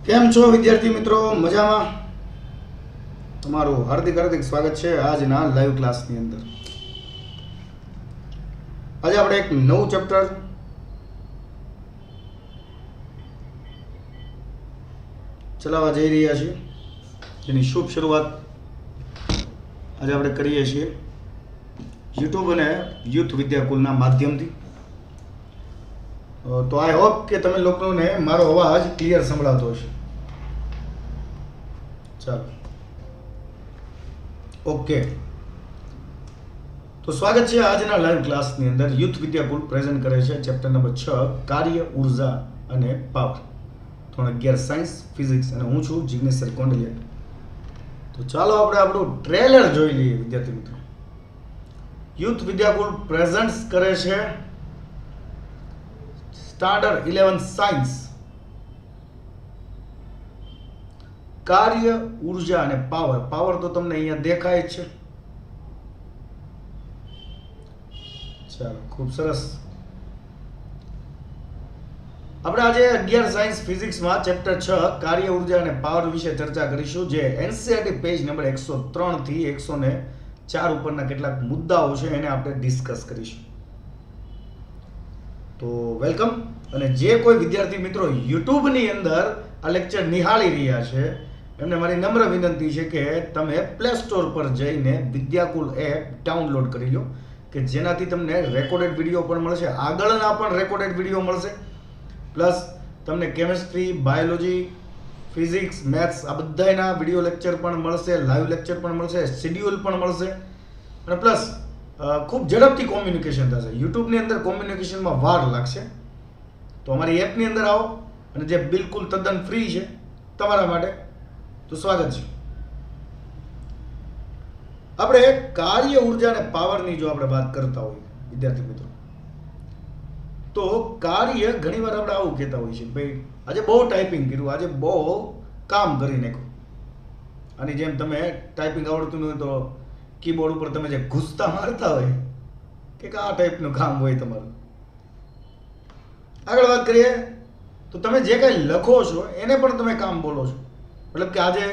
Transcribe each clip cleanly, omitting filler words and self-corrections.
કેમ છો વિદ્યાર્થી મિત્રો? મજામાં? તમારું હાર્દિક હાર્દિક સ્વાગત છે આજના લાઈવ ક્લાસની અંદર. આજે આપણે એક નવું ચેપ્ટર ચલાવવા જઈ રહ્યા છીએ, જેની શુભ શરૂઆત આજે આપણે કરીએ છીએ યુટ્યુબ અને યુથ વિદ્યાકુલના માધ્યમથી. તો આઈ હોપ કે તમે લોકોને મારો અવાજ ક્લિયર સંભળાતો હશે. ચાલો, ઓકે. તો સ્વાગત છે આજના લાઈવ ક્લાસની અંદર. યુથ વિદ્યાકુલ પ્રેઝન્ટ કરે છે ચેપ્ટર નંબર 6 કાર્ય, ઉર્જા અને પાવર, ધોરણ 11 સાયન્સ ફિઝિક્સ, અને હું છું જિગ્નેશ સર કોંડલિયા. તો ચાલો આપણે આપણું ટ્રેલર જોઈ લઈએ વિદ્યાર્થી મિત્રો. યુથ વિદ્યાકુલ પ્રેઝન્ટ કરે છે સ્ટાન્ડર્ડ 11 સાયન્સ કાર્ય, ઉર્જા અને પાવર. પાવર તો તમને અહીંયા દેખાય જ છે. ચાલો, ખૂબ સરસ. આપણે આજે 11 સાયન્સ ફિઝિક્સમાં ચેપ્ટર 6 કાર્ય, ઉર્જા અને પાવર વિશે ચર્ચા કરીશું, જે એનસીઈઆરટી પેજ નંબર 103 થી 104 ઉપરના કેટલાક મુદ્દાઓ છે એને આપણે ડિસ્કસ કરીશું. તો વેલકમ. અને જે કોઈ વિદ્યાર્થી મિત્રો યુટ્યુબની અંદર આ લેક્ચર નિહાળી રહ્યા છે એમને મારી નમ્ર વિનંતી છે કે તમે પ્લે સ્ટોર પર જઈને વિદ્યાકુલ એપ ડાઉનલોડ કરી લો, કે જેનાથી તમને રેકોર્ડેડ વિડીયો પણ મળશે, આગળના પણ રેકોર્ડેડ વિડીયો મળશે, પ્લસ તમને કેમેસ્ટ્રી, બાયોલોજી, ફિઝિક્સ, મેથ્સ આ બધાના વિડીયો લેક્ચર પણ મળશે, લાઈવ લેક્ચર પણ મળશે, શેડ્યુલ પણ મળશે, અને પ્લસ ખૂબ ઝડપથી કોમ્યુનિકેશન થશે. યુટ્યુબની અંદર કોમ્યુનિકેશનમાં વાર લાગશે, તો અમારી એપની અંદર આવો, અને જે બિલકુલ તદ્દન ફ્રી છે તમારા માટે, તો સ્વાગત છે. આપણે કાર્ય, ઉર્જા અને પાવરની જો આપણે વાત કરતા હોઈએ વિદ્યાર્થી મિત્રો, તો કાર્ય ઘણીવાર આપણે આવું કહેતા હોઈએ છીએ, ભાઈ આજે બહુ ટાઈપિંગ કર્યું, આજે બહુ કામ કરી નાખ્યું. આની જેમ તમે ટાઈપિંગ આવડતું ન હોય તો કીબોર્ડ ઉપર તમે જે ઘૂસતા મારતા હોય કે આ ટાઈપનું કામ હોય તમારું. આગળ વાત કરીએ તો તમે જે કાંઈ લખો છો એને પણ તમે કામ બોલો છો. મતલબ કે આજે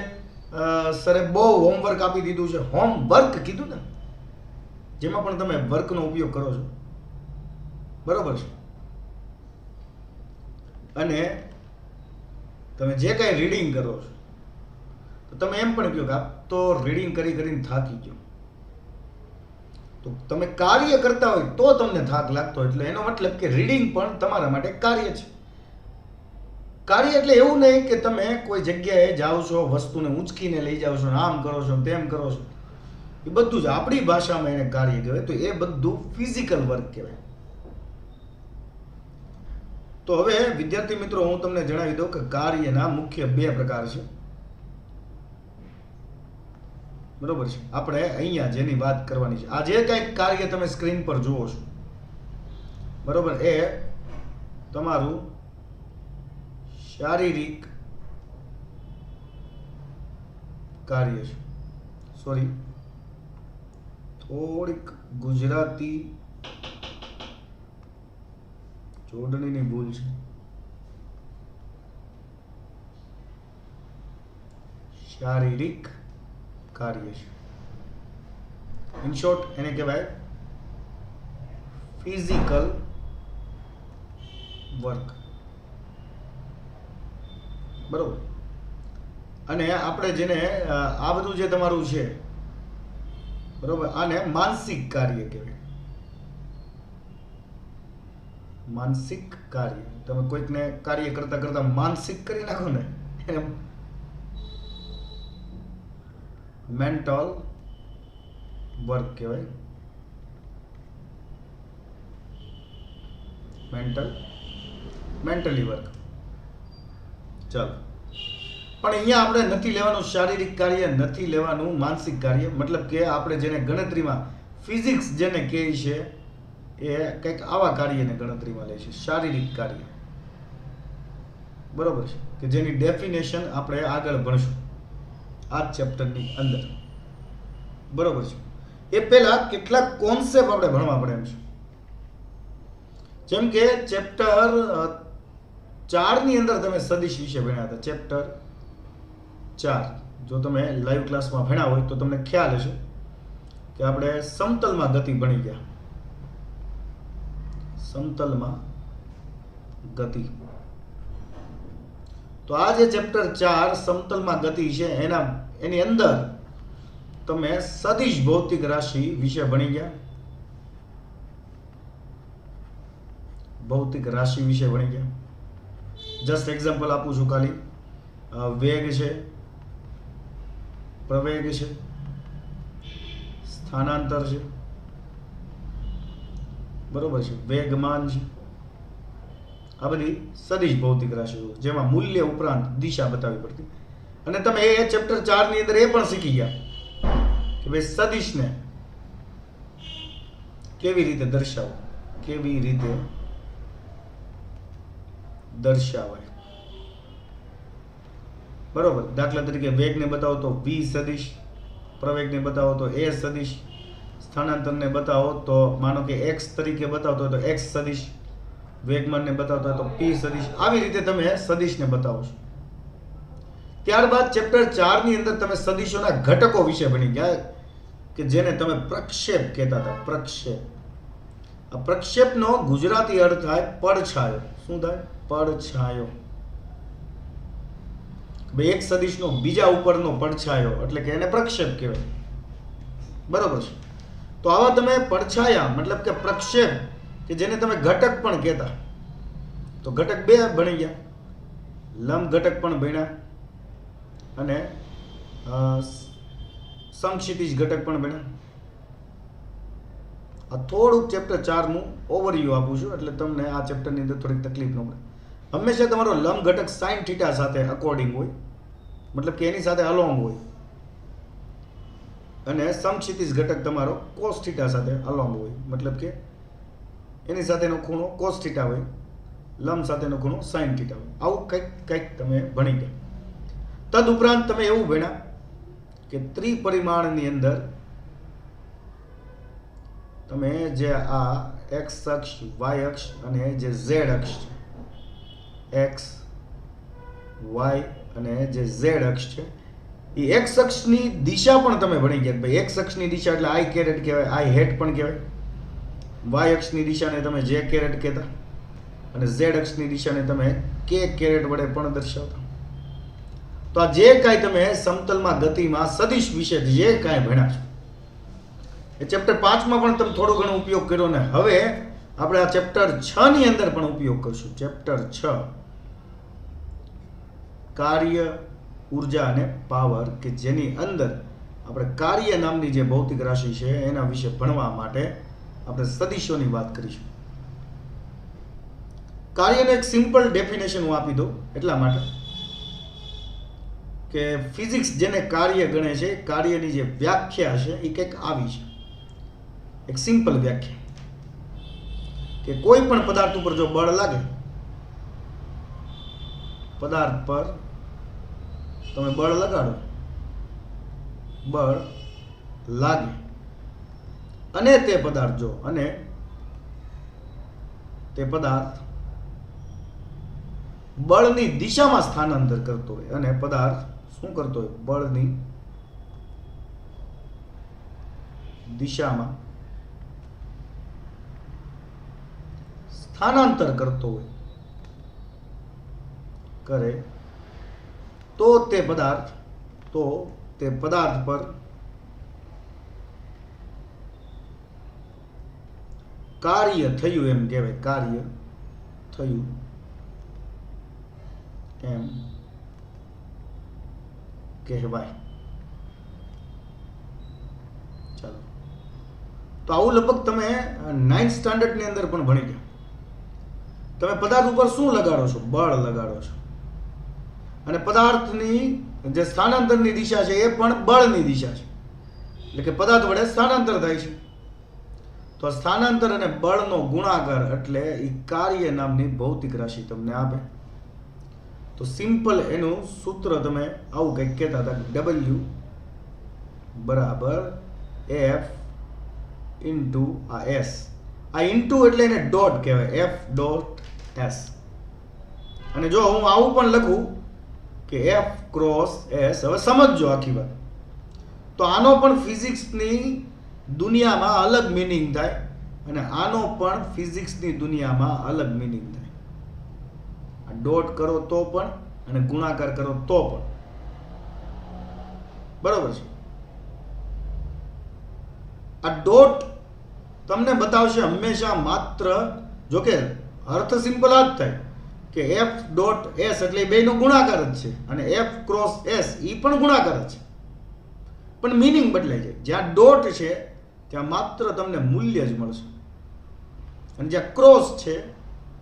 સરે બહુ હોમવર્ક આપી દીધું છે, હોમવર્ક કીધું ને, જેમાં પણ તમે વર્કનો ઉપયોગ કરો છો, બરોબર છે. અને તમે જે કાંઈ રીડિંગ કરો છો તો તમે એમ પણ કહો કે આ તો રીડિંગ કરી કરીને થાકી ગયો. તો તમે કાર્ય કરતા હોય તો તમને થાક લાગતો હોય, એટલે એનો મતલબ કે રીડિંગ પણ તમારા માટે કાર્ય છે. કાર્ય એટલે એવું નહીં કે તમે કોઈ જગ્યાએ જાઓ છો, વસ્તુને ઉંચકીને લઈ જાઓ છો, આમ કરો છો, તેમ કરો છો, એ બધું જ આપણી ભાષામાં એને કાર્ય કહેવાય. તો એ બધું ફિઝિકલ વર્ક કહેવાય. તો હવે વિદ્યાર્થી મિત્રો હું તમને જણાવી દઉં કે કાર્યના મુખ્ય 2 પ્રકાર છે, બરોબર છે. આપણે અહીંયા જેની વાત કરવાની છે, આ જે કંઈક કાર્ય તમે સ્ક્રીન પર જુઓ છો, બરોબર, એ તમારું શારીરિક કાર્ય છે. સોરી, થોડીક ગુજરાતી જોડણીની ભૂલ છે. શારીરિક કાર્ય છે. ઇન શોર્ટ એને કહેવાય ફિઝિકલ વર્ક, બરોબર. અને આપણે જેને આ બધું જે તમારું છે, બરોબર, આને માનસિક કાર્ય કહેવાય. માનસિક કાર્ય, તમે કોઈકને કાર્ય કરતા કરતા માનસિક કરી નાખો ને, એને મેન્ટલ વર્ક કહેવાય. Mentally work. ચાલો, પણ અહીંયા આપણે નથી લેવાનું શારીરિક કાર્ય, નથી લેવાનું માનસિક કાર્ય. મતલબ કે આપણે જેને ગણતરીમાં ફિઝિક્સ જેને કહે છે એ કંઈક આવા કાર્યને ગણતરીમાં લે છે, શારીરિક કાર્ય, બરોબર છે, કે જેની ડેફિનેશન આપણે આગળ ભણશું આ ચેપ્ટરની અંદર, બરોબર છે. એ પહેલા કેટલાક કોન્સેપ્ટ આપણે ભણવા પડે એમ છે. જેમ કે ચેપ્ટર 4 ની અંદર તમે સદિશ વિશે ભણ્યા હતા. ચેપ્ટર 4 જો તમે લાઈવ ક્લાસમાં ભણ્યા હોય તો તમને ખ્યાલ હશે કે આપણે સમતલમાં ગતિ ભણી ગયા. સમતલમાં ગતિ. તો આ જે ચેપ્ટર 4 સમતલમાં ગતિ છે એની અંદર તમે સદિશ ભૌતિક રાશિ વિશે ભણી ગયા. ભૌતિક રાશિ વિશે ભણી ગયા. જસ્ટ એક્ઝામ્પલ આપું છું ખાલી. વેગ છે, પ્રવેગ છે, સ્થાનાંતર છે, બરોબર છે, વેગમાન છે. આ બધી સદિશ ભૌતિક રાશિઓ જેમાં મૂલ્ય ઉપરાંત દિશા બતાવવી પડતી. અને તમે એ ચેપ્ટર 4 ની અંદર એ પણ શીખી ગયા કે ભાઈ સદિશને કેવી રીતે દર્શાવવું, કેવી રીતે દર્શાવાય. બરોબર. દાખલા તરીકે વેગને બતાવો તો v સદિશ, પ્રવેગને બતાવો તો a સદિશ, સ્થાનાંતરને બતાવો તો માનો કે x તરીકે બતાવતો હોય તો x સદિશ, વેગમાનને બતાવતો હોય તો p સદિશ. આવી રીતે તમે સદિશને બતાવો છો. ત્યારબાદ ચેપ્ટર 4 ની અંદર તમે સદિશોના ઘટકો વિશે ભણી ગયા કે જેને તમે પ્રક્ષેપ કહેતા હતા. પ્રક્ષેપ. આ પ્રક્ષેપનો ગુજરાતી અર્થ થાય પડછાયો. શું થાય? પડછાયો. બે એક સદિશનો બીજા ઉપરનો પડછાયો એટલે કે એને પ્રક્ષેપ કહેવાય. બરોબર છે. તો આવા તમે પડછાયા મતલબ કે પ્રક્ષેપ કે જેને તમે ઘટક પણ કહેતા. તો ઘટક બે ભણી ગયા. લંબ ઘટક પણ ભણ્યા અને સમક્ષિતિજ ઘટક પણ ભણ્યા. આ થોડુંક ચેપ્ટર 4 નું ઓવરવ્યુ આપું છું એટલે તમને આ ચેપ્ટરની અંદર થોડીક તકલીફ ન પડે. હંમેશા તમારો લંબ ઘટક sin θ સાથે અકોર્ડિંગ હોય, મતલબ કે એની સાથે અલોંગ હોય, અને સમક્ષિતિજ ઘટક તમારો cos θ સાથે અલોંગ હોય, મતલબ કે એની સાથેનો ખૂણો cos θ હોય, લંબ સાથેનો ખૂણો sin θ હોય. આવું કંઈક તમે ભણી ગયા. તદ ઉપરાંત તમે એવું ભણ્યા કે ત્રિપરિમાણની અંદર તમે જે આ x અક્ષ, y અક્ષ અને જે z અક્ષ છે, x y અને જે z અક્ષ છે એ x અક્ષની દિશા પણ તમે ભણી ગયા. ભાઈ x અક્ષની દિશા એટલે i કેરેટ કહેવાય, i હેટ પણ કહેવાય. y અક્ષની દિશાને તમે j કેરેટ કહેતા અને z અક્ષની દિશાને તમે k કેરેટ વડે પણ દર્શાવતા. તો આ જે કાંઈ તમે સમતલમાં ગતિમાં સદિશ વિશે જે કાંઈ ભણ્યા છો એ ચેપ્ટર 5 માં પણ તમે થોડો ઘણો ઉપયોગ કર્યો ને હવે આપણે આ ચેપ્ટર 6 ની અંદર પણ ઉપયોગ કરશું. ચેપ્ટર 6 કાર્ય, ઉર્જા અને પાવર કે જેની અંદર આપણે કાર્ય નામની જે ભૌતિક રાશિ છે એના વિશે ભણવા માટે આપણે સદિશોની વાત કરીશું. કાર્યનું એક સિમ્પલ ડેફિનેશન હું આપી દઉં એટલા માટે કે ફિઝિક્સ જેને કાર્ય ગણે છે કાર્યની જે વ્યાખ્યા છે એ કંઈક આવી છે. એક સિમ્પલ વ્યાખ્યા કે કોઈ પણ પદાર્થ ઉપર જો બળ લાગે, પદાર્થ પર તમે બળ લગાડો, બળ લાગે અને તે પદાર્થ જો અને તે પદાર્થ બળની દિશામાં સ્થાનાંતર કરતો હોય અને પદાર્થ શું કરતો હોય? બળની દિશામાં સ્થાનાંતર કરતો હોય કરે તો તે પદાર્થ પર કાર્ય થયું એમ કહેવાય. કાર્ય થયું એમ કહેવાય. ચાલો, તો આવું લગભગ તમે 9th સ્ટાન્ડર્ડ ની અંદર પણ ભણી ગયા. તમે પદાર્થ ઉપર શું લગાડો છો? બળ લગાડો છો અને પદાર્થની જે સ્થાનાંતરની દિશા છે એ પણ બળની દિશા છે, એટલે કે પદાર્થ વડે સ્થાનાંતર થાય છે. તો સ્થાનાંતર અને બળનો ગુણાકાર એટલે એ કાર્ય નામની ભૌતિક રાશિ તમને આપે. તો સિમ્પલ એનું સૂત્ર તમે આવું કંઈક કહેતા હતા, W બરાબર F ઇન્ટુ આ S. આ ઇન્ટુ એટલે એને ડોટ કહેવાય, F ડોટ S. અને જો હું આવું પણ લખું કે F ક્રોસ S, હવે સમજજો આખી વાત, તો આનો પણ ફિઝિક્સની દુનિયામાં અલગ મિનિંગ થાય અને આનો પણ ફિઝિક્સની દુનિયામાં અલગ મિનિંગ થાય. આ ડોટ કરો તો પણ અને ગુણાકાર કરો તો પણ. બરોબર છે. આ ડોટ તમને બતાવશે હંમેશા માત્ર, જો કે અર્થ સિમ્પલ આ જ થાય કે F ડોટ S એટલે બેનો ગુણાકાર જ છે અને F ક્રોસ S એ પણ ગુણાકાર જ છે, પણ મિનિંગ બદલાઈ જાય. જ્યાં ડોટ છે ત્યાં માત્ર તમને મૂલ્ય જ મળશે અને જ્યાં ક્રોસ છે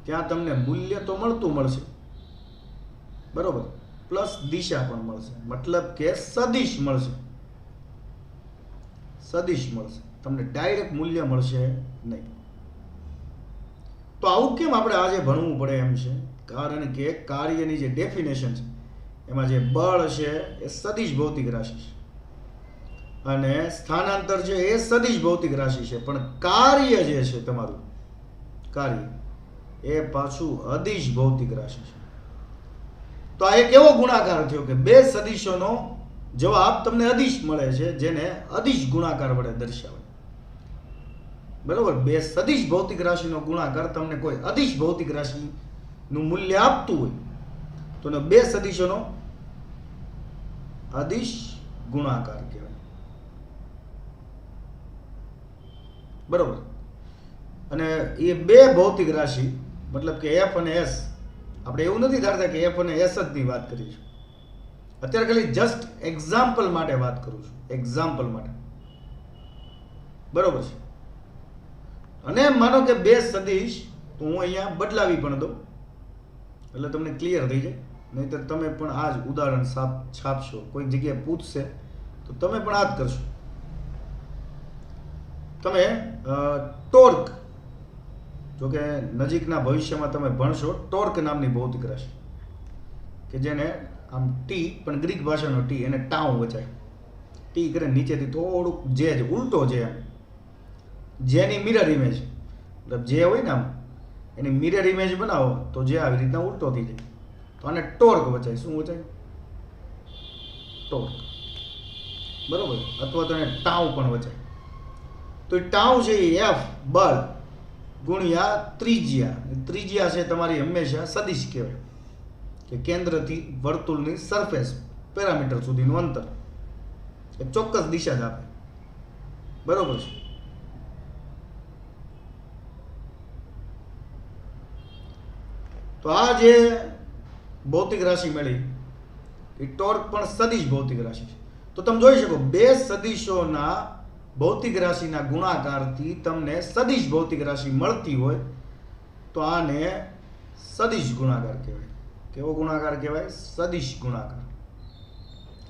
ત્યાં તમને મૂલ્ય તો મળતું મળશે, બરોબર, પ્લસ દિશા પણ મળશે, મતલબ કે સદિશ મળશે. સદિશ મળશે, તમને ડાયરેક્ટ મૂલ્ય મળશે નહીં. તો આવું કેમ આપણે આજે ભણવું પડે એમ છે, કારણ કે કાર્યની જે ડેફિનેશન છે એમાં જે બળ છે એ સદિશ ભૌતિક રાશિ છે અને સ્થાનાંતર છે એ સદિશ ભૌતિક રાશિ છે, પણ કાર્ય જે છે તમારું કાર્ય એ પાછું અદિશ ભૌતિક રાશિ છે. તો આ એક એવો ગુણાકાર થયો કે બે સદિશોનો જવાબ તમને અદિશ મળે છે, જેને અદિશ ગુણાકાર વડે દર્શાવે. બરોબર, બે સદિશ ભૌતિક રાશિનો ગુણાકાર તમને કોઈ અદિશ ભૌતિક રાશિનું મૂલ્ય આપતું હોય તો બે સદિશોનો અદિશ ગુણાકાર કહેવાય. બરોબર, અને એ બે ભૌતિક રાશિ મતલબ કે F અને S, આપણે એવું નથી ધારતા કે F અને S જ ની વાત કરીશું. અત્યારે ખાલી જસ્ટ એક્ઝામ્પલ માટે વાત કરું છું, એક્ઝામ્પલ માટે. બરોબર છે. અને માનો કે બે સદિશ, તો હું અહીંયા બદલાવી પણ દઉં એટલે તમને ક્લિયર થઈ જાય. નહીંતર તમે પણ આ જ ઉદાહરણ છાપશો, કોઈ જગ્યાએ પૂછશે તો તમે પણ આ જ કરશો. તમે ટોર્ક, જો કે નજીકના ભવિષ્યમાં તમે ભણશો ટોર્ક નામની ભૌતિક રાશિ કે જેને આમ ટી, પણ ગ્રીક ભાષાનો ટી, એને ટાઉ વચાય. ટી કરે નીચેથી થોડુંક જે ઉલટો જે, જેની મિરર ઇમેજ, મતલબ જે હોય ને આમ એની મિરર ઇમેજ બનાવો તો જે આવી રીતના ઉલટો થઈ જાય, તો આને ટોર્ક વચાય. શું વચાય? ટોર્ક. બરોબર, અથવા તો એને ટાઉ પણ વચાય. તો એ ટાઉ છે એ F બળ ગુણ્યા ત્રિજ્યા. ત્રિજ્યા છે તમારી હંમેશા સદિશ કહેવાય કે કેન્દ્રથી વર્તુળની સરફેસ પેરામીટર સુધીનું અંતર એ ચોક્કસ દિશા જ આપે. બરોબર છે. તો આ જે ભૌતિક રાશિ મળી એ ટોર્ક પણ સદિશ ભૌતિક રાશિ છે. તો તમે જોઈ શકો બે સદિશોના ભૌતિક રાશિના ગુણાકારથી તમને સદિશ ભૌતિક રાશિ મળતી હોય તો આને સદિશ ગુણાકાર કહેવાય. કેવો ગુણાકાર કહેવાય? સદિશ ગુણાકાર.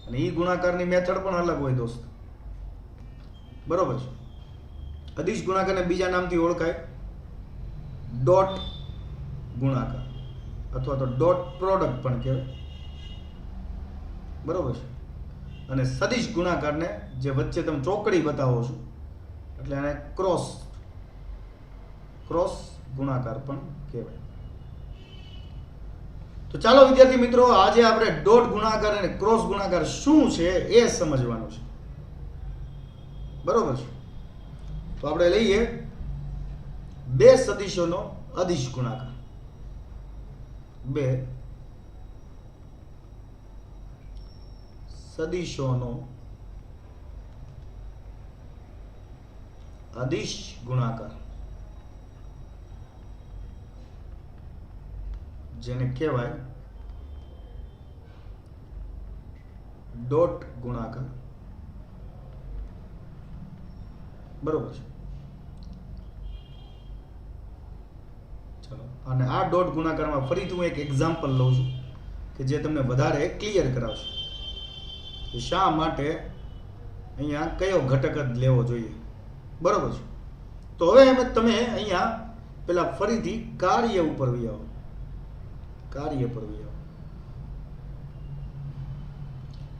અને એ ગુણાકારની મેથડ પણ અલગ હોય દોસ્ત. બરોબર છે. અદિશ ગુણાકારને બીજા નામથી ઓળખાય ડોટ ગુણાકાર અથવા તો ડોટ પ્રોડક્ટ પણ કહેવાય. બરોબર છે. અને સદિશ ગુણાકારને જે વચ્ચે તમે ચોકડી બતાવો છો એટલે આને ક્રોસ ગુણાકાર પણ કહેવાય. તો ચાલો વિદ્યાર્થી મિત્રો, આજે આપણે ડોટ ગુણાકાર અને ક્રોસ ગુણાકાર શું છે એ સમજવાનું છે. બરોબર છે. તો આપણે લઈએ બે સદિશોનો અદિશ ગુણાકાર. બે સદિશોનો અદિશ ગુણાકાર, જેને કહેવાય ડોટ ગુણાકાર. બરોબર છે. ચલો, અને આ ડોટ ગુણાકારમાં ફરીથી હું એક એક્ઝામ્પલ લઉં છું કે જે તમને વધારે ક્લિયર કરાવશે કે શા માટે અહીંયા કયો ઘટક જ લેવો જોઈએ. બરોબર છે. તો હવે તમે અહીંયા પેલા ફરીથી કાર્ય ઉપર વી આવો. કાર્ય પર વી આવો.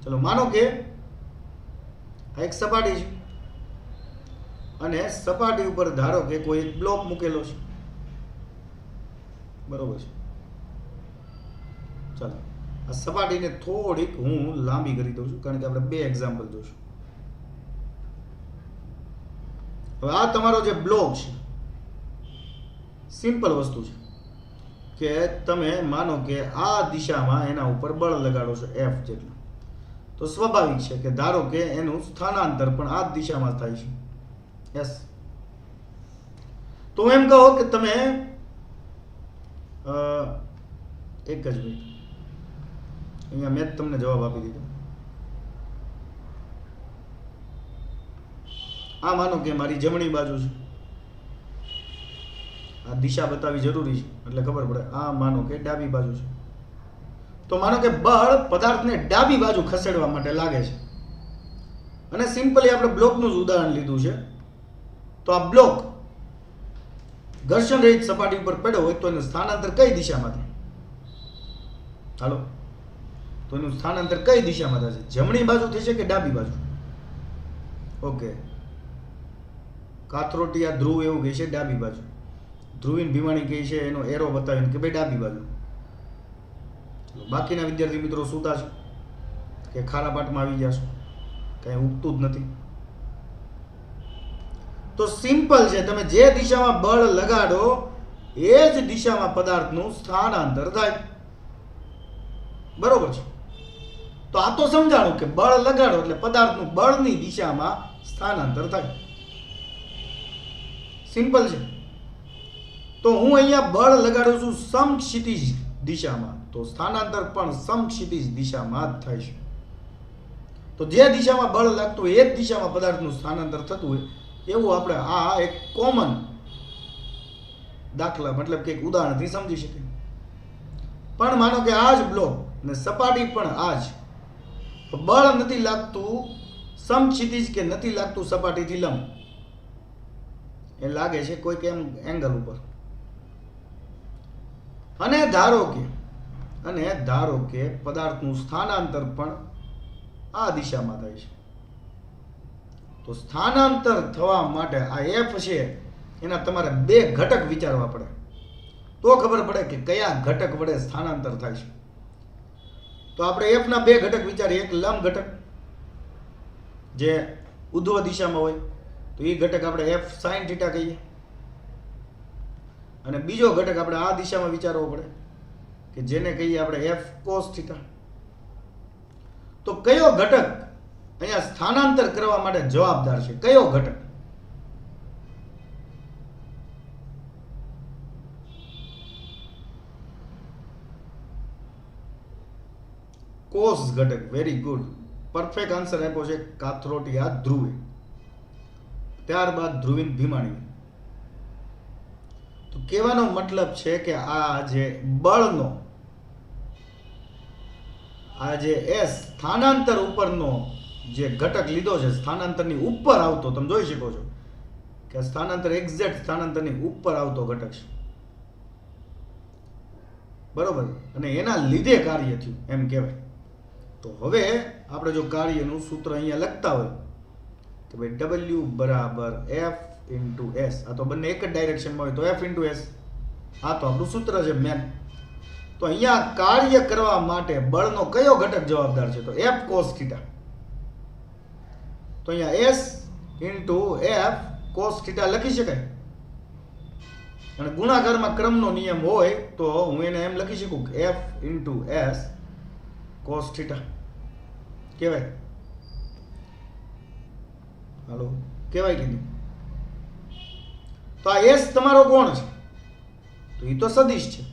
ચલો, માનો કે આ એક સપાટી છે અને સપાટી ઉપર ધારો કે કોઈ એક બ્લોક મૂકેલો છે. બરોબર છે. ચાલો આ સપાટીને થોડીક હું લાંબી કરી દઉં છું, કારણ કે આપણે બે એક્ઝામ્પલ જોશું. હવે આ તમારો જે બ્લોક છે, સિમ્પલ વસ્તુ છે કે તમે માનો કે આ દિશામાં એના ઉપર બળ લગાડો છો F જેટલું, તો સ્વાભાવિક છે કે ધારો કે એનું સ્થાનાંતર પણ આ જ દિશામાં થાય છે. યસ. તો એમ કહો કે તમે એક જ મિનિટ, અહીંયા મેં તમને જવાબ આપી દીધો. આ માનો કે મારી જમણી બાજુ છે, આ દિશા બતાવવી જરૂરી છે એટલે ખબર પડે. આ માનો કે ડાબી બાજુ છે, તો માનો કે બળ પદાર્થને ડાબી બાજુ ખસેડવા માટે લાગે છે. અને સિમ્પલી આપણે બ્લોકનું જ ઉદાહરણ લીધું છે. તો આ બ્લોક ઘર્ષણ રહિત સપાટી ઉપર પડ્યો હોય તો એનું સ્થાનાંતર કઈ દિશામાં થાય? હાલો, તો એનું સ્થાનાંતર કઈ દિશામાં થશે? જમણી બાજુ થશે કે ડાબી બાજુ? ઓકે, કાથરોટિયા ધ્રુવ એવું કહે છે ડાબી બાજુ, ધ્રુવીન ભીમાણી કહે છે એનો એરો બતાવીને કે ભાઈ ડાબી બાજુ. બાકીના વિદ્યાર્થી મિત્રો સૂતા છે કે ખારા પાટમાં આવી ગયા છો? કઈ ઉગતું જ નથી. તો સિમ્પલ છે, તમે જે દિશામાં બળ લગાડો એ જ દિશામાં પદાર્થનું સ્થાનાંતર થાય. બરોબર છે? તો આ તો સમજાણું કે બળ લગાડો એટલે પદાર્થનું બળની દિશામાં સ્થાનાંતર થાય. સિમ્પલ છે. તો હું અહીંયા બળ લગાડું છું સમક્ષિતિજ દિશામાં, તો સ્થાનાંતર પણ સમક્ષિતિજ દિશામાં જ થાય છે. તો જે દિશામાં બળ લાગતું હોય એ જ દિશામાં પદાર્થનું સ્થાનાંતર થતું હોય એવું આપણે આ એક કોમન દાખલા મતલબ કે એક ઉદાહરણથી સમજી શકીએ. પણ માનો કે આ જ બ્લોક ને સપાટી પણ આ જ, બળ નથી લાગતું સમક્ષિતિજ કે નથી લાગતું સપાટીથી લંબ, એ લાગે છે કોઈક એંગલ ઉપર. અને ધારો કે પદાર્થનું સ્થાનાંતર પણ આ દિશામાં થાય છે. તો સ્થાનાંતર થવા માટે આ F છે એના તમારે બે ઘટક વિચારવા પડે, તો ખબર પડે કે કયા ઘટક વડે સ્થાનાંતર થાય છે. તો આપણે F ના બે ઘટક વિચારીએ. એક લંબ ઘટક જે ઉધ્વ દિશામાં હોય તો એ ઘટક આપણે F sin θ કહીએ, અને બીજો ઘટક આપણે આ દિશામાં વિચારવો પડે કે જેને કહીએ આપણે F cos θ. તો કયો ઘટક અહીંયા સ્થાનાંતર કરવા માટે જવાબદાર છે? કયો ઘટક? કોસ ઘટક. વેરી ગુડ, પરફેક્ટ આન્સર આપ્યો છે કાથરોટિયા ધ્રુવે, ત્યારબાદ ધ્રુવીન ભીમાણી. તો કહેવાનો મતલબ છે કે આ જે બળનો આ જે S સ્થાનાંતર ઉપરનો જે ઘટક લીધો છે, સ્થાનાંતરની ઉપર આવતો, તમે જોઈ શકો છો કે સ્થાનાંતર એક્ઝેક્ટ સ્થાનાંતરની ઉપર આવતો ઘટક છે. બરોબર? અને એના લીધે કાર્ય થયું એમ કહેવાય. તો હવે આપણે જો કાર્યનું સૂત્ર અહીંયા લખતા હોય કે ભાઈ W બરાબર F ઇન્ટુ S, આ તો બંને એક જ ડાયરેક્શનમાં હોય તો F ઇન્ટુ S, આ તો આપણું સૂત્ર છે મેન. તો અહીંયા કાર્ય કરવા માટે બળનો કયો ઘટક જવાબદાર છે? તો F cos θ. તો અહીંયા S ઇન્ટુ F cos θ લખી શકાય. અને ગુણાકારમાં ક્રમનો નિયમ હોય તો હું એને એમ લખી શકું કે F ઇન્ટુ S cos θ કહેવાય. હાલો, કહેવાય કે નહીં? તો આ S તમારો કોણ છે? તો એ તો સદિશ છે.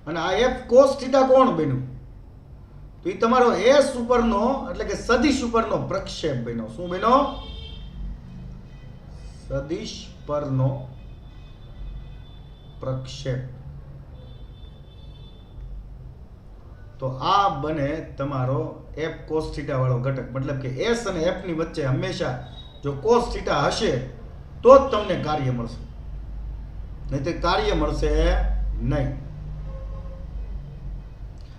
અને આ F cos θ કોણ બન્યું? તો એ તમારો S ઉપરનો એટલે કે સદિશ ઉપરનો પ્રક્ષેપ બન્યો. શું બન્યો? સદિશ પરનો પ્રક્ષેપ. તો આ બને તમારો F cos θ વાળો ઘટક. મતલબ કે S અને F ની વચ્ચે હંમેશા જો cos θ હશે તો જ તમને કાર્ય મળશે, નહીં તો કાર્ય મળશે નહીં.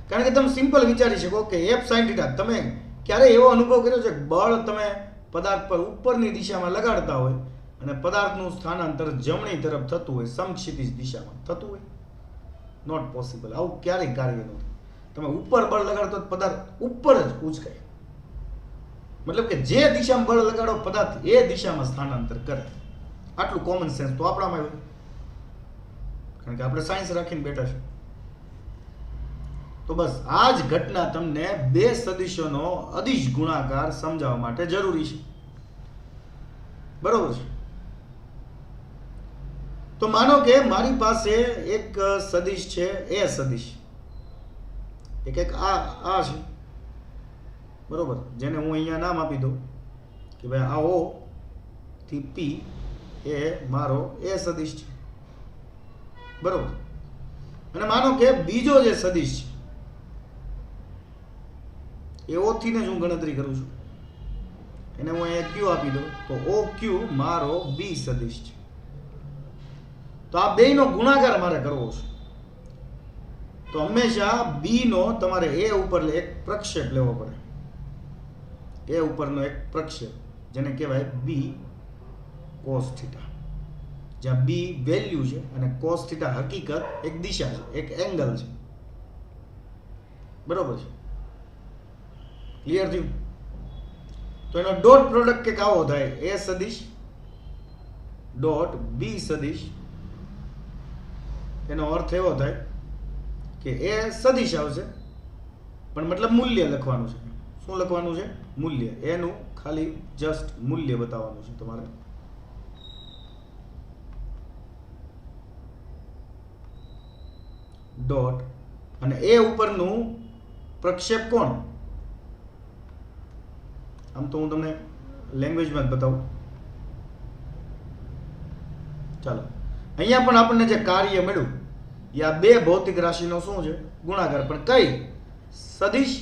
કારણ કે તમે સિમ્પલ વિચારી શકો કે F sin θ, તમે ક્યારે એવો અનુભવ કર્યો છે બળ તમે પદાર્થ પર ઉપરની દિશામાં લગાડતા હોય અને પદાર્થનું સ્થાનાંતર જમણી તરફ થતું હોય, સમક્ષિતિજ દિશામાં થતું હોય? Not possible. આવું ક્યારેય કાર્ય નથી. તમે ઉપર બળ લગાડો તો પદાર્થ ઉપર જ ઉચકાય. મતલબ કે જે દિશામાં બળ લગાડો પદાર્થ એ દિશામાં સ્થાનાંતર કરે. આટલું કોમન સેન્સ તો આપણામાં આવ્યું, કારણ કે આપણે સાયન્સ રાખીને બેઠા છે. તો બસ આ જ ઘટના તમને બે સદિશોનો અદિશ ગુણાકાર સમજાવવા માટે જરૂરી છે. બરોબર છે? તો માનો કે મારી પાસે એક સદિશ છે એ સદિશ, એક આ છે, બરોબર, જેને હું અહીંયા નામ આપી દઉં કે ભાઈ આ O થી P એ મારો એ સદિશ છે. બરોબર. અને માનો કે બીજો જે સદિશ છે એ O થી ને જ હું ગણતરી કરું છું, એને હું અહીંયા Q આપી દઉં તો OQ મારો B સદિશ છે. તો આ બેયનો ગુણાકાર મારે કરવો છે. તો હંમેશા B નો તમારે A ઉપર એક પ્રક્ષેપ લેવો પડે. A ઉપરનો એક પ્રક્ષેપ જેને કહેવાય B cos થીટા, જ્યાં B વેલ્યુ છે અને cos થીટા હકીકત એક દિશા છે, એક એંગલ છે. બરોબર છે? ક્લિયર થયું? તો એનો ડોટ પ્રોડક્ટ કે આવો થાય, A સદિશ ડોટ B સદિશ. એનો અર્થ એવો થાય કે એ સદિશ આવશે પણ મતલબ મૂલ્ય લખવાનું છે. શું લખવાનું છે? મૂલ્ય. એનું ખાલી જસ્ટ મૂલ્ય બતાવવાનું છે તમારે. ડોટ અને એ ઉપરનું પ્રક્ષેપ કોણ? આમ તો હું તમને લેંગ્વેજમાં જ બતાવું. ચાલો, અહીંયા પણ આપણને જે કાર્ય મળ્યું એ આ બે ભૌતિક રાશિનો શું છે? ગુણાકાર. પણ કઈ? સદિશ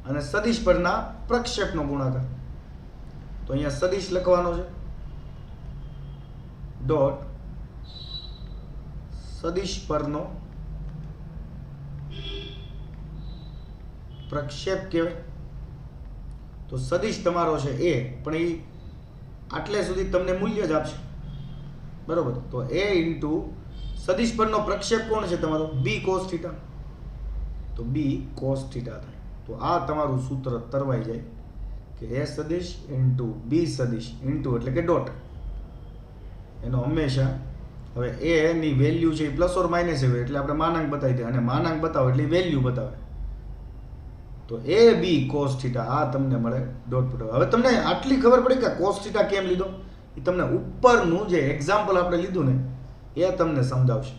અને સદિશ પરના પ્રક્ષેપનો ગુણાકાર. તો અહીંયા સદિશ લખવાનો છે ડોટ સદિશ પરનો પ્રક્ષેપ કહેવાય. તો સદિશ તમારો છે એ, પણ એ આટલે સુધી તમને મૂલ્ય જ આપશે. બરોબર? તો A ઇન્ટુ સદિશ પરનો પ્રક્ષેપ કોણ છે તમારો? B cos theta. તો B cos થીટા થાય. તો આ તમારું સૂત્ર તરવાઈ જાય કે A સદિશ ઇન્ટુ B સદિશ ઇન્ટુ એટલે કે ડોટ. એનો હંમેશા હવે A ની વેલ્યુ છે એ પ્લસ ઓર માઇનસ હોય એટલે આપણે માનાંક બતાવી દે, અને માનાંક બતાવો એટલે વેલ્યુ બતાવે. તો AB cos થીટા આ તમને મળે ડોટ પ્રોડક્ટ. હવે તમને આટલી ખબર પડી કે cos થીટા કેમ લીધો? એ તમને ઉપરનું જે એક્ઝામ્પલ આપણે લીધું ને એ તમને સમજાવશે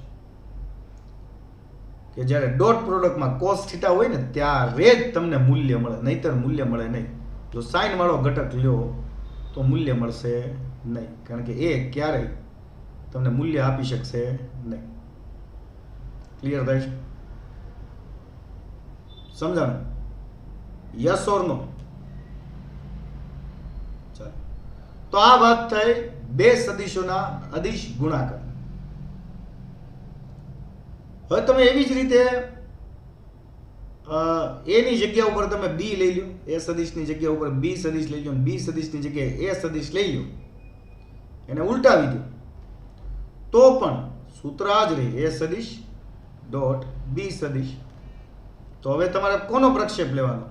કે જ્યારે ડોટ પ્રોડક્ટમાં cos થીટા હોય ને ત્યારે જ તમને મૂલ્ય મળે, નહીતર મૂલ્ય મળે નહીં. જો સાઇન વાળો ઘટક લ્યો તો મૂલ્ય મળશે નહીં, કારણ કે એ ક્યારેય તમને મૂલ્ય આપી શકશે નહીં. ક્લિયર થાય છે? સમજાણું? યસ ઓર નો? ચાલો, તો આ વાત થઈ બે સદિશોના અદિશ ગુણાકાર. હવે તમે એવી જ રીતે A ની જગ્યા ઉપર તમે B લઈ લો, A સદિશની જગ્યા ઉપર B સદિશ લઈ લો, B સદિશની જગ્યાએ A સદિશ લઈ લો, એને ઉલટાવી દો તો પણ સૂત્ર આ જ રહે, A સદિશ ડોટ B સદિશ. તો હવે તમારે કોનો પ્રક્ષેપ લેવાનો?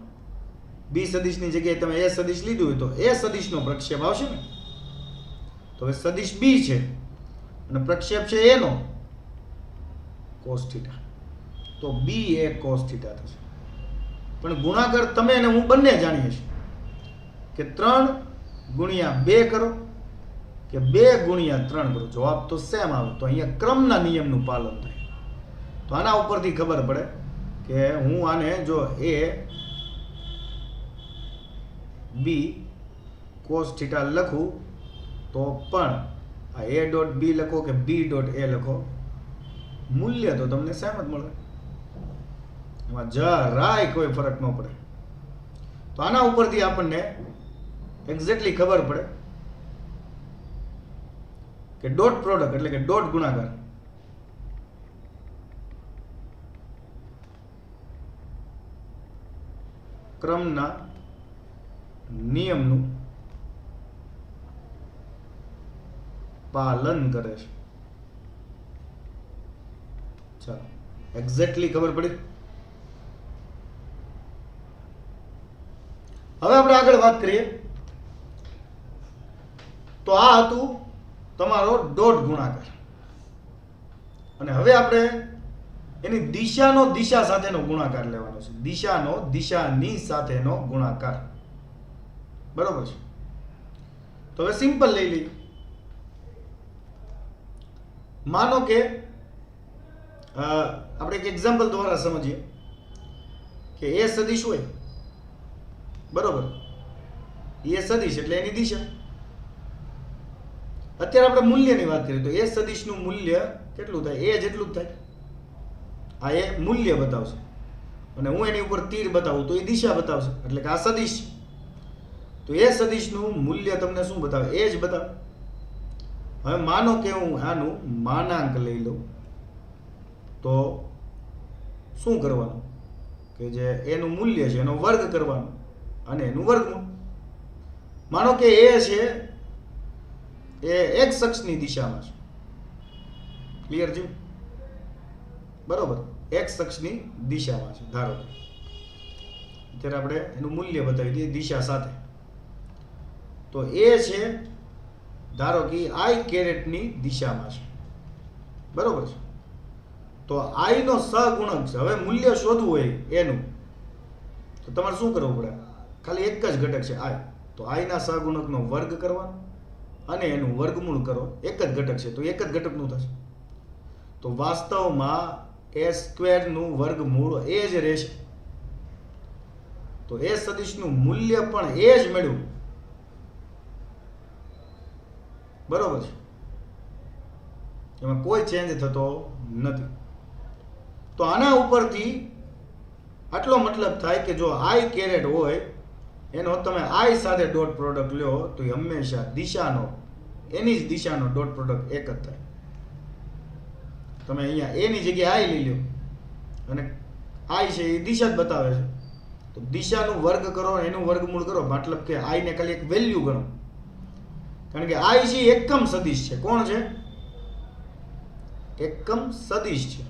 B સદિશની જગ્યાએ તમે A સદિશ લીધું હોય તો A સદિશનો પ્રક્ષેપ આવશે ને. તો હવે સદિશ B છે અને પ્રક્ષેપ છે A નો, cos થીટા. તો B એ cos થીટા થશે. પણ ગુણાકાર તમે અને હું બંને જાણીએ છીએ કે 3 ગુણ્યા 2 કરો કે 2 ગુણ્યા 3 કરો, જવાબ તો સેમ આવે. તો અહીંયા ક્રમના નિયમનું પાલન થાય. તો આના ઉપરથી ખબર પડે કે હું આને જો A B cos થીટા લખું તો પણ આ A ડોટ B લખો કે B ડોટ A લખો, મૂલ્ય તો તમને સેમ જ મળે. એમાં જરાય કોઈ ફરક ન પડે. તો આના ઉપરથી આપણને એક્ઝેક્ટલી ખબર પડે કે ડોટ પ્રોડક્ટ એટલે કે ડોટ ગુણાકાર ક્રમના નિયમનું પાલન કરે છે. ચાલો, એક્ઝેક્ટલી ખબર પડી. હવે આપણે આગળ વાત કરીએ તો આ હતું તમારો ડોટ ગુણાકાર. અને હવે આપણે એની દિશાનો દિશા સાથેનો ગુણાકાર લેવાનો છે. દિશાનો દિશાની સાથેનો ગુણાકાર. બરોબર છે. તો હવે સિમ્પલ લઈ લઈએ. માનો કે આપણે એક એક્ઝામ્પલ દ્વારા સમજીએ કે એ સદિશ હોય. બરોબર. એ સદિશ એટલે એની દિશા. અત્યારે આપણે મૂલ્યની વાત કરીએ તો એ સદિશનું મૂલ્ય કેટલું થાય? એ જેટલું જ થાય. આ એ મૂલ્ય બતાવશે અને હું એની ઉપર તીર બતાવું તો એ દિશા બતાવશે, એટલે કે આ સદિશ. તો એ સદિશનું મૂલ્ય તમને શું બતાવે? એ જ બતાવે. હવે માનો કે હું આનું માનાંક લઈ લઉં તો શું કરવાનું કે જે એનું મૂલ્ય છે એનો વર્ગ કરવાનો અને એનું વર્ગમૂળ. માનો કે એ છે એ એક અક્ષની દિશામાં છે. ક્લિયર છે? બરોબર. એક અક્ષની દિશામાં છે. ધારો કે અત્યારે આપણે એનું મૂલ્ય બતાવી દઈએ દિશા સાથે. તો એ છે ધારો કે આઈ કેરેટની દિશામાં છે. બરોબર છે. તો આઈ નો સહગુણક છે. હવે મૂલ્ય શોધવું હોય એનું તો તમારે શું કરવું પડે? ખાલી એક જ ઘટક છે આઈ, તો આઈ ના સહગુણકનો વર્ગ કરવાનો અને એનું વર્ગમૂળ કરો. એક જ ઘટક છે તો એક જ ઘટકનું થશે. તો વાસ્તવમાં એ સ્ક્વેરનું વર્ગમૂળ એ જ રહેશે. તો એ સદિશનું મૂલ્ય પણ એ જ મળ્યું. બરોબર છે. એમાં કોઈ ચેન્જ થતો નથી. તો આના ઉપરથી આટલો મતલબ થાય કે જો આઈ કેરેટ હોય એનો તમે આઈ સાથે ડોટ પ્રોડક્ટ લ્યો તો એ હંમેશા દિશાનો એની જ દિશાનો ડોટ પ્રોડક્ટ એક જ થાય. તમે અહીંયા એની જગ્યાએ આઈ લઈ લો અને આઈ છે એ દિશા જ બતાવે છે. તો દિશાનું વર્ગ કરો એનું વર્ગમૂળ કરો, મતલબ કે આઈ ને ખાલી એક વેલ્યુ ગણો. કારણ કે આઈ છે એકમ સદિશ છે. કોણ છે? એકમ સદિશ છે.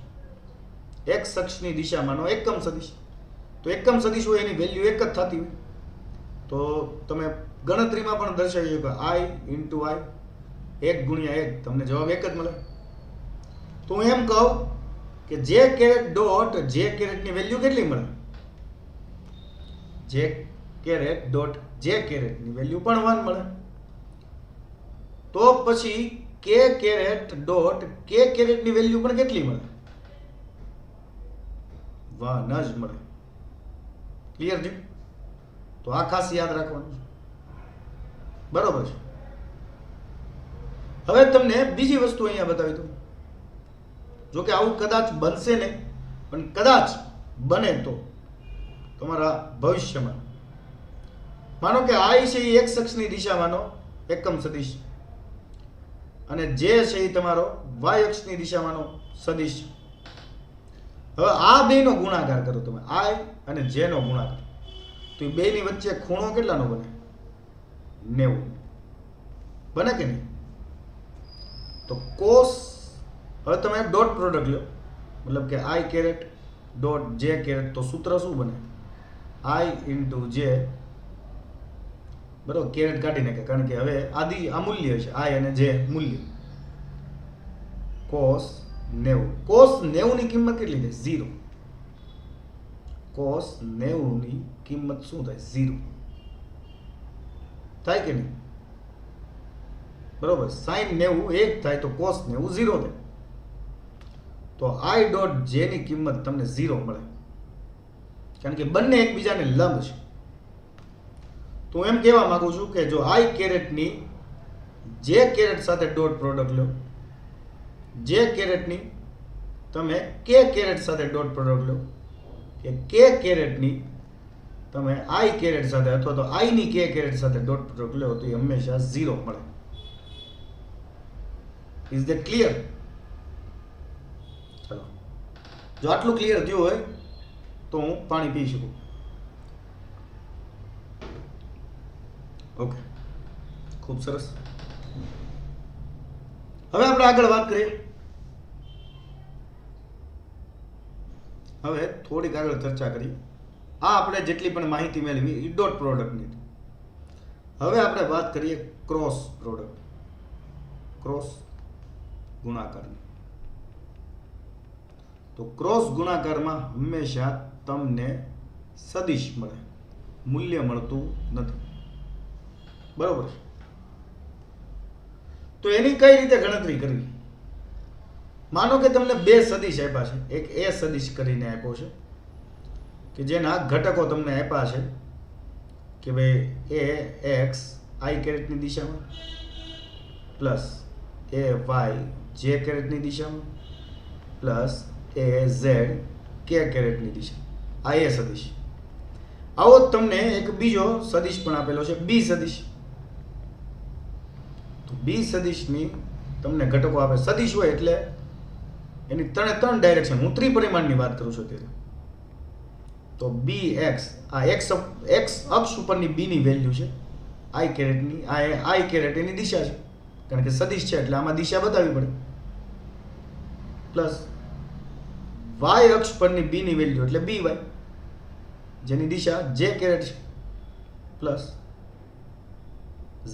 એક અક્ષની દિશામાંનો એકમ સદિશ. તો એકમ સદિશ હોય એની વેલ્યુ એક જ થતી હોય. તો તમે ગણતરીમાં પણ દર્શાવી શકો આઈ ઇન્ટુ આઈ, 1 ગુણ્યા 1, તમને જવાબ એક જ મળે. તો હું એમ કહું કે જે કેરેટ ડોટ જે કેરેટની વેલ્યુ કેટલી મળે? જે કેરેટ ડોટ જે કેરેટની વેલ્યુ પણ 1 મળે. તો પછી કે કેરેટ ડોટ કે કેરેટની વેલ્યુ પણ કેટલી મળે? 1 જ મળે. ક્લિયર છે? તો આ ખાસ યાદ રાખવાનું છે. બરોબર છે. હવે તમને બીજી વસ્તુ અહીંયા બતાવી દઉં. જો કે આવું કદાચ બનશે નહીં, પણ કદાચ બને તો તમારા ભવિષ્યમાં માનો કે આઈ છે એ એક અક્ષની દિશામાંનો એકમ સદિશ અને જે છે એ તમારો વાય અક્ષની દિશામાંનો સદિશ. હવે આ બેનો ગુણાકાર કરો તમે, આઈ અને જે નો ગુણાકાર, તો એ બેની વચ્ચે ખૂણો કેટલાનો બને? 90 બને કે નહીં? તો કોસ, હવે તમે ડોટ પ્રોડક્ટ લો, મતલબ કે આઈ કેરેટ ડોટ જે કેરેટ, તો સૂત્ર શું બને? આઈ ઇન્ટુ જે, બરોબર, કેરેટ કાઢી નાખે કારણ કે હવે આ મૂલ્ય છે આઈ અને જે મૂલ્ય, કોસ 90. કોસ 90 ની કિંમત કેટલી થાય? 0. કોસ 90 ની કિંમત શું થાય? 0 થાય કે નહીં? બરોબર. સાઈન 90 1 થાય તો કોસ 90 0 થાય. તો આઈ ડોટ જે ની કિંમત તમને 0 મળે કારણ કે બંને એકબીજાને લંબ છે. તો હું એમ કહેવા માંગુ છું કે જો આઈ કેરેટની જે કેરેટ સાથે ડોટ પ્રોડક્ટ લો, જે કેરેટની તમે કે કેરેટ સાથે ડોટ પ્રોડક્ટ લો, કે કેરેટની તમે આઈ કેરેટ સાથે અથવા તો આઈ ની કે કેરેટ સાથે ડોટ પ્રોડક્ટ લો તો એ હંમેશા 0 મળે. Is that clear? ચલો, જો આટલું ક્લિયર થયું હોય તો હું પાણી પી શકું. ઓકે, ખૂબ સરસ. હવે આપણે આગળ વાત કરીએ હવે થોડીક આગળ ચર્ચા કરી. આ આપણે જેટલી પણ માહિતી મેળવી એ ડોટ પ્રોડક્ટની. હવે આપણે વાત કરીએ ક્રોસ પ્રોડક્ટ, ક્રોસ ગુણાકારની. તો ક્રોસ ગુણાકારમાં હંમેશા તમને સદિશ મળે, મૂલ્ય મળતું નથી. બરોબર. તો એની કઈ રીતે ગણતરી કરવી? માનો કે તમને બે સદિશ આપ્યા છે. એક એ સદિશ કરીને આપ્યો છે કે જેના ઘટકો તમને આપ્યા છે કે ભાઈ એ એક્સ આઈ કેરેટની દિશામાં પ્લસ એ વાય જે કેરેટની દિશામાં પ્લસ એ ઝેડ કે કેરેટની દિશા. આ એ સદિશ. આવો તમને એક બીજો સદિશ પણ આપેલો છે, બી સદિશ. તો બી સદિશની તમને ઘટકો આપે. સદિશ હોય એટલે એની ત્રણ ડાયરેક્શન. હું ત્રિપરિમાણની વાત કરું છું ત્યારે. તો બી એક્સ, આ એક્સ અક્ષ ઉપરની બીની વેલ્યુ છે આઈ કેરેટની. આ આઈ કેરેટ એની દિશા છે, કારણ કે સદિશ છે એટલે આમાં દિશા બતાવવી પડે. પ્લસ વાય અક્ષ પરની બીની વેલ્યુ એટલે બી વાય જેની દિશા જે કેરેટ છે, પ્લસ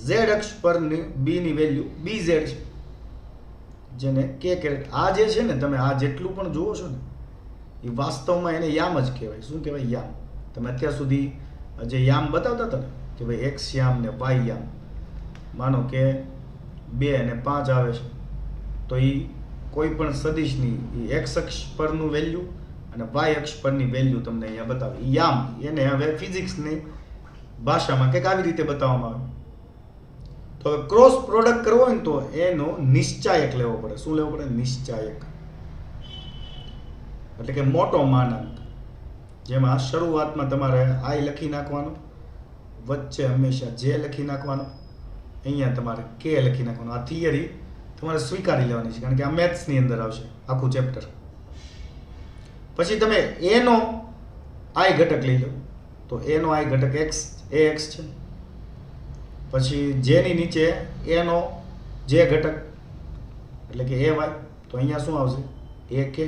ઝેડ અક્ષ પરની બીની વેલ્યુ બી ઝેડ છે જેને કે કેરેટ. આ જે છે ને, તમે આ જેટલું પણ જુઓ છો ને, એ વાસ્તવમાં એને યામ જ કહેવાય. શું કહેવાય? યામ. તમે અત્યાર સુધી જે યામ બતાવતા હતા ને કે ભાઈ એક્સ યામ ને વાય યામ, માનો કે 2 અને 5 આવે છે તો એ કોઈ પણ સદિશની એક્સ અક્ષ પરનું વેલ્યુ અને વાય અક્ષ પરની વેલ્યુ તમને અહીંયા બતાવે. યામ એને હવે ફિઝિક્સની ભાષામાં કંઈક આવી રીતે બતાવવામાં આવે. તો હવે ક્રોસ પ્રોડક્ટ કરવો હોય ને તો એનો નિશ્ચાયક લેવો પડે. શું લેવો પડે? નિશ્ચાયક. એટલે કે મોટો માનાંક, જેમાં શરૂઆતમાં તમારે આઈ લખી નાખવાનો, વચ્ચે હંમેશા જે લખી નાખવાનો, અહીંયા તમારે કે લખી નાખવાનો. આ થિયરી તમારે સ્વીકારી લેવાની છે, કારણ કે આ મેથ્સની અંદર આવશે આખું ચેપ્ટર. પછી તમે એનો આઈ ઘટક લઈ લો. તો એનો આઈ ઘટક એક્સ, એ એક્સ છે. પછી જેની નીચે એનો જે ઘટક એટલે કે એ વાય. તો અહીંયા શું આવશે? એ કે,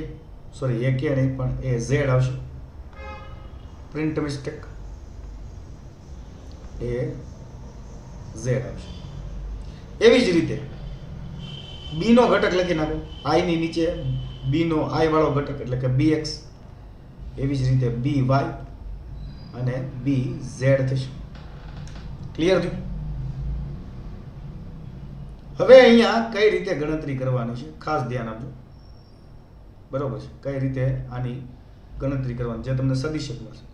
સોરી એ કે નહીં પણ એ ઝેડ આવશે. Print mistake. એ ઝેડ આવશે. એવી જ રીતે બી નો ઘટક લખી નાખો. આઈની નીચે બી નો આઈ વાળો ઘટક એટલે કે બી એક્સ. એવી જ રીતે બી વાય અને બી ઝેડ થશે. ક્લિયર થયું? હવે અહીંયા કઈ રીતે ગણતરી કરવાની છે ખાસ ધ્યાન આપજો. બરોબર છે? કઈ રીતે આની ગણતરી કરવાની જે તમને સદિશ મળશે.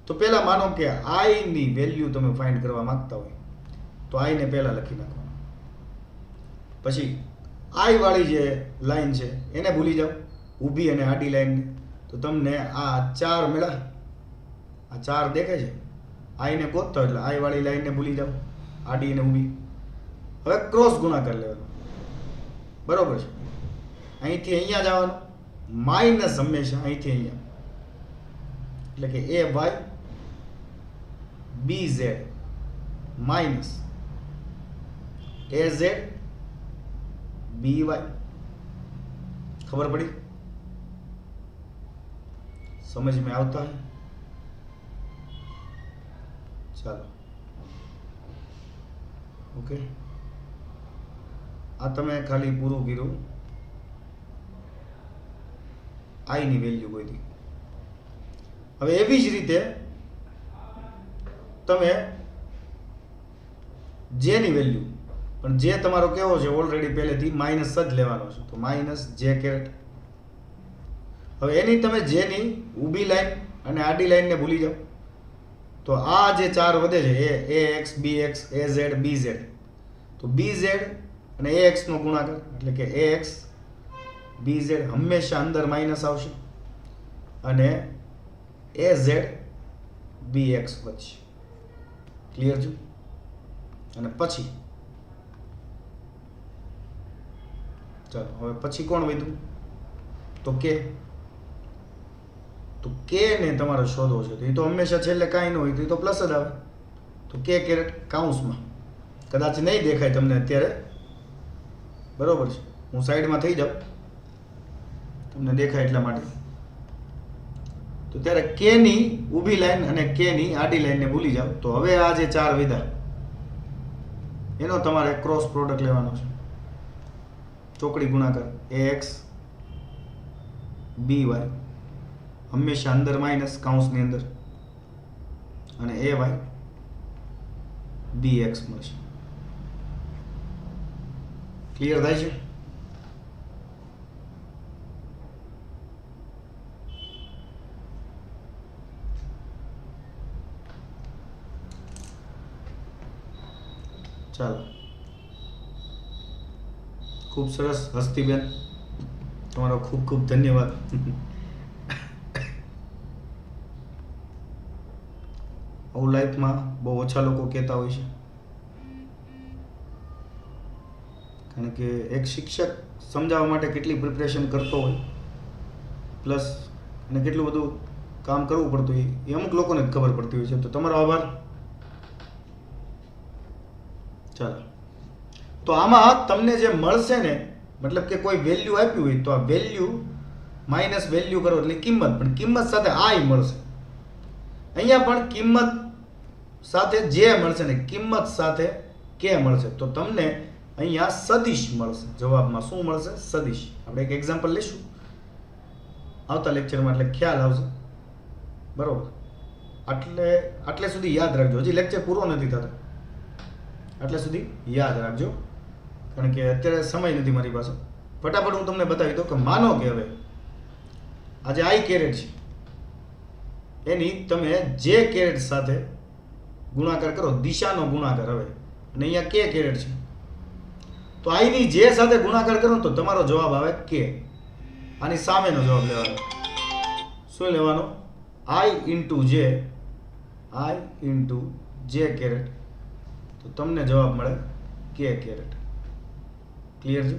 તો પહેલા માનો કે આઈ ની વેલ્યુ તમે ફાઇન્ડ કરવા માંગતા હોય તો આઈ ને પહેલા લખી નાખવાનું. પછી આઈ વાળી જે લાઈન છે એને ભૂલી જાઓ, ઊભી અને આડી લાઈનને. તો તમને આ 4 મળ્યા. આ 4 દેખાય છે. આઈ ને ગોતતો એટલે આઈ વાળી લાઈનને ભૂલી જાઓ, આડી અને ઊભી. હવે ક્રોસ ગુણાકાર લેવાનો. બરોબર છે? અહીંથી અહીંયા જવાનું, માઇનસ હંમેશા અહીંથી અહીંયા. એટલે કે A Y B Z minus A Z B Y. ખબર પડી? સમજ में આવતા है? ચાલો ઓકે. આ તમે ખાલી પૂરું કર્યું આઈ ની વેલ્યુ ગોતી. હવે એવી જ રીતે તમે જે ની વેલ્યુ, પણ જે તમારો કેવો છે ઓલરેડી પહેલેથી માઇનસ જ લેવાનો છે. તો માઇનસ જે કેરેટ. હવે એની તમે જે ની ઊભી લાઈન અને આડી લાઈનને ભૂલી જાઓ. તો આ જે 4 વધે છે એ એક્સ બી એક્સ એ ઝેડ બી ઝેડ. તો બી ઝેડ અને એ એક્સ નો ગુણાકાર એટલે કે એ એક્સ બી ઝેડ હંમેશા અંદર માઇનસ આવશે અને એ ઝેડ બી એક્સ વચ્ચે. ક્લિયર છે? અને પછી ચાલો હવે પછી કોણ વધ્યું? તો કે. તો કે ને તમારે શોધવો છે. તો એ તો હંમેશા છેલ્લે કાંઈ ન હોય તો એ તો પ્લસ જ આવે. તો કે કેરેટ કાઉન્સમાં. કદાચ નહીં દેખાય તમને અત્યારે, બરોબર છે? હું સાઈડમાં થઈ જાઉં તમને દેખાય એટલા માટે. તો ત્યારે કે ની ઊભી લાઈન અને કે ની આડી લાઈનને ભૂલી જાઓ. તો હવે આ જે 4 વિધા એનો તમારે ક્રોસ પ્રોડક્ટ લેવાનો છે. ચોકડી ગુણાકાર ax by હંમેશા અંદર માઇનસ કૌંસની અંદર અને ay bx મળશે. ક્લિયર થાય છે? ચાલો, ખૂબ સરસ હસ્તીબેન, તમારો ખૂબ ખૂબ ધન્યવાદ. આવું લાઈફમાં બહુ ઓછા લોકો કહેતા હોય છે, કારણ કે એક શિક્ષક સમજાવવા માટે કેટલી પ્રિપરેશન કરતો હોય પ્લસ અને કેટલું બધું કામ કરવું પડતું હોય એ અમુક લોકોને જ ખબર પડતી હોય છે. તો તમારો આભાર. ચાલો, તો આમાં તમને જે મળશે ને, મતલબ કે કોઈ વેલ્યુ આપ્યું હોય તો આ વેલ્યુ માઇનસ વેલ્યુ કરો એટલે કિંમત, પણ કિંમત સાથે આઈ મળશે. અહીંયા પણ કિંમત સાથે જે મળશે ને કિંમત સાથે કે મળશે. તો તમને અહીંયા સદિશ મળશે. જવાબમાં શું મળશે? સદિશ. આપણે એક એક્ઝામ્પલ લઈશું આવતા લેક્ચરમાં, એટલે ખ્યાલ આવશે. બરોબર? આટલે સુધી યાદ રાખજો. હજી લેક્ચર પૂરો નથી થતો, આટલે સુધી યાદ રાખજો, કારણ કે અત્યારે સમય નથી મારી પાસે. ફટાફટ હું તમને બતાવી દઉં કે માનો કે હવે આજે આઈ કેરેટ છે, એની તમે જે કેરેટ સાથે ગુણાકાર કરો, દિશાનો ગુણાકાર. હવે અને અહીંયા કે કેરેટ છે, તો આઈની જે સાથે ગુણાકાર કરો તો તમારો જવાબ આવે કે. આની સામેનો જવાબ લેવાનો. શું લેવાનો? આઈ ઇન્ટુ જે કેરેટ, તો તમને જવાબ મળે કે કેરેટ. ક્લિયર છે?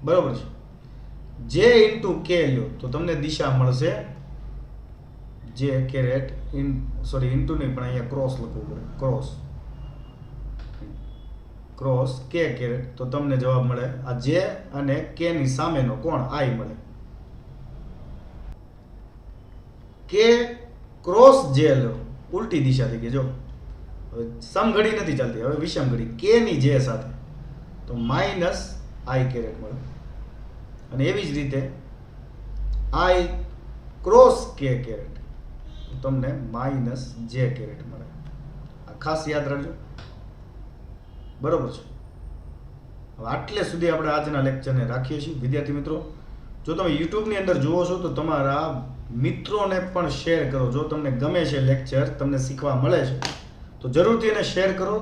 બરોબર છે? જે ઇન્ટુ કે લ્યો તો તમને દિશા મળશે જે કેરેટ ઇન્ટુ નહીં, પણ અહીંયા ક્રોસ લખવું પડે. ક્રોસ કે કેરેટ, તો તમને જવાબ મળે આ જે અને કે ની સામેનો કોણ? આઈ મળે. કે ક્રોસ જે લો, ઉલટી દિશા થઈ ગઈ. જો હવે સમઘડી નથી ચાલતી, હવે વિષમ ઘડી. કે ની જે સાથે તો માઇનસ આઈ કેરેટ મળે, અને એવી જ રીતે આઈ ક્રોસ કે કેરેટ તો તમને માઇનસ જે કેરેટ મળે. આ ખાસ યાદ રાખજો. બરોબર છે? હવે આટલે સુધી આપણે આજના લેક્ચરને રાખીએ છીએ. વિદ્યાર્થી મિત્રો, જો તમે યુટ્યુબની અંદર જુઓ છો તો તમારા મિત્રોને પણ શેર કરો. જો તમને ગમે છે લેક્ચર, તમને શીખવા મળે છે, તો જરૂરથી એને શેર કરો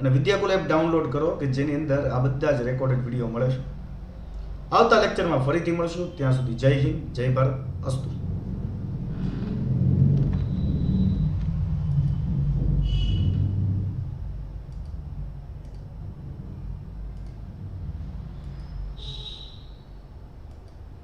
અને વિદ્યાકુલ એપ ડાઉનલોડ કરો કે જેની અંદર આ બધા જ રેકોર્ડેડ વિડીયો મળે છે. આવતા લેક્ચરમાં ફરીથી મળશું. ત્યાં સુધી જય હિન્દ, જય ભારત, અસ્તુ.